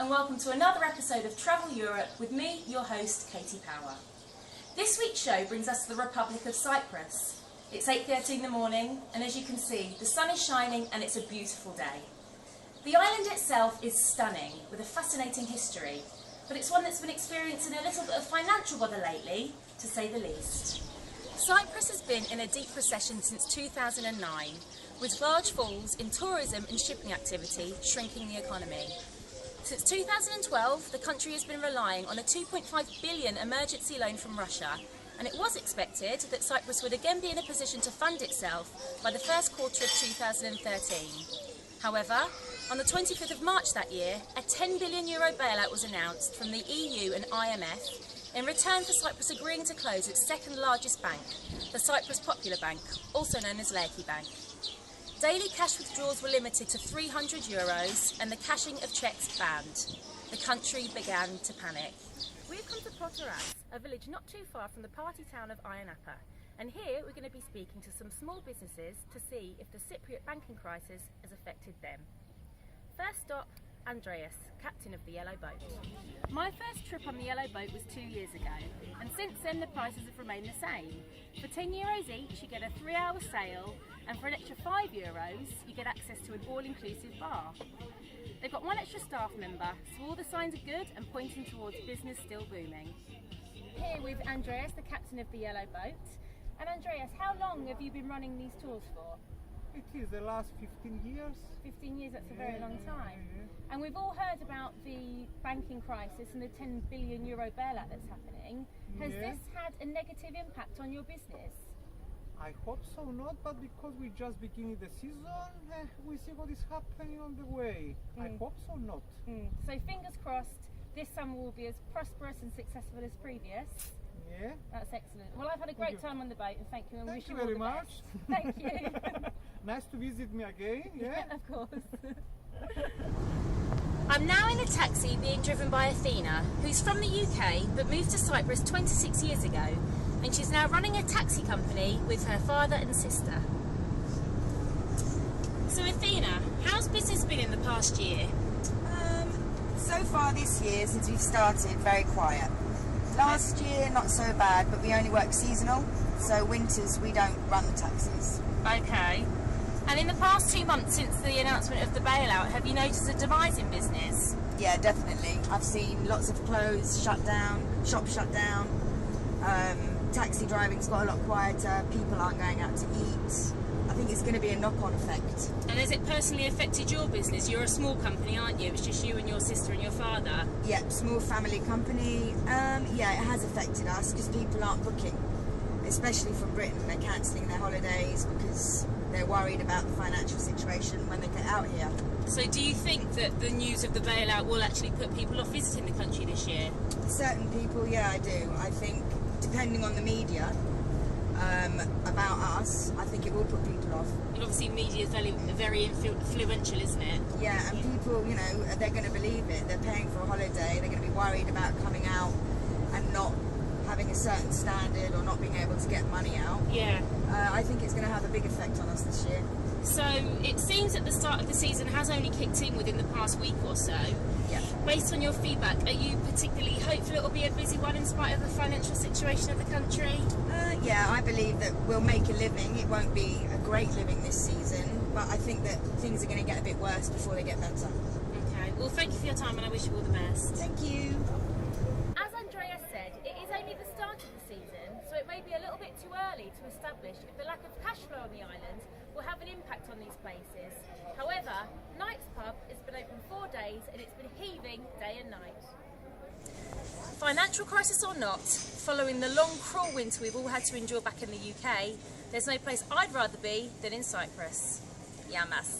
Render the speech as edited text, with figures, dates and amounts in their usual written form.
and welcome to another episode of Travel Europe with me, your host, Katie Power. This week's show brings us to the Republic of Cyprus. It's 8:30 in the morning, and as you can see, the sun is shining and it's a beautiful day. The island itself is stunning, with a fascinating history, but it's one that's been experiencing a little bit of financial bother lately, to say the least. Cyprus has been in a deep recession since 2009, with large falls in tourism and shipping activity shrinking the economy. Since 2012, the country has been relying on a 2.5 billion emergency loan from Russia, and it was expected that Cyprus would again be in a position to fund itself by the first quarter of 2013. However, on the 25th of March that year, a €10 billion bailout was announced from the EU and IMF in return for Cyprus agreeing to close its second largest bank, the Cyprus Popular Bank, also known as Laiki Bank. Daily cash withdrawals were limited to €300 and the cashing of cheques banned. The country began to panic. We've come to Proteras, a village not too far from the party town of Ioannapa, and here we're going to be speaking to some small businesses to see if the Cypriot banking crisis has affected them. First stop, Andreas, captain of the Yellow Boat. My first trip on the Yellow Boat was 2 years ago, and since then the prices have remained the same. For €10 each you get a 3-hour sail, and for an extra €5 you get access to an all-inclusive bar. They've got one extra staff member, so all the signs are good and pointing towards business still booming. Here with Andreas, the captain of the Yellow Boat. And Andreas, how long have you been running these tours for? It is the last 15 years. 15 years, that's a very long time. And we've all heard about the banking crisis and the €10 billion bailout that's happening. Has this had a negative impact on your business? I hope so not, but because we're just beginning the season, we see what is happening on the way. I hope so not. So fingers crossed, this summer will be as prosperous and successful as previous. Yeah. That's excellent. Well, I've had a great time on the boat, and thank you, and wish you all very the much. best. Thank you. Nice to visit me again. Yeah, of course. I'm now in a taxi being driven by Athena, who's from the UK but moved to Cyprus 26 years ago, and she's now running a taxi company with her father and sister. So Athena, how's business been in the past year? So far this year, since we've started, very quiet. Last year, not so bad, but we only work seasonal, so winters we don't run the taxis. Okay. And in the past 2 months since the announcement of the bailout, have you noticed a demise in business? Yeah, definitely. I've seen lots of clothes shut down, shops shut down, taxi driving's got a lot quieter, people aren't going out to eat. I think it's going to be a knock-on effect. And has it personally affected your business? You're a small company, aren't you? It's just you and your sister and your father. Yeah, small family company. Yeah, it has affected us because people aren't booking, especially from Britain. They're cancelling their holidays because they're worried about the financial situation when they get out here. So do you think that the news of the bailout will actually put people off visiting the country this year? Certain people, yeah, I do. I think, depending on the media, about us, I think it will put people off. And obviously media is very influential, isn't it? Yeah, and people, you know, they're going to believe it. They're paying for a holiday, they're going to be worried about coming out and not having a certain standard or not being able to get money out. Yeah. I think it's going to have a big effect on us this year. So it seems that the start of the season has only kicked in within the past week or so. Yeah. Based on your feedback, are you particularly hopeful it will be a busy one in spite of the financial situation of the country? Yeah, I believe that we'll make a living. It won't be a great living this season, but I think that things are going to get a bit worse before they get better. Okay, well thank you for your time and I wish you all the best. Thank you. As Andreas said, it is only the start of the season, so it may be a little bit too early to establish if the lack of cash flow on the island will have an impact on these places. However, Knight's Pub has been open 4 days and it's been heaving day and night. Financial crisis or not, following the long, cruel winter we've all had to endure back in the UK, there's no place I'd rather be than in Cyprus. Yamas.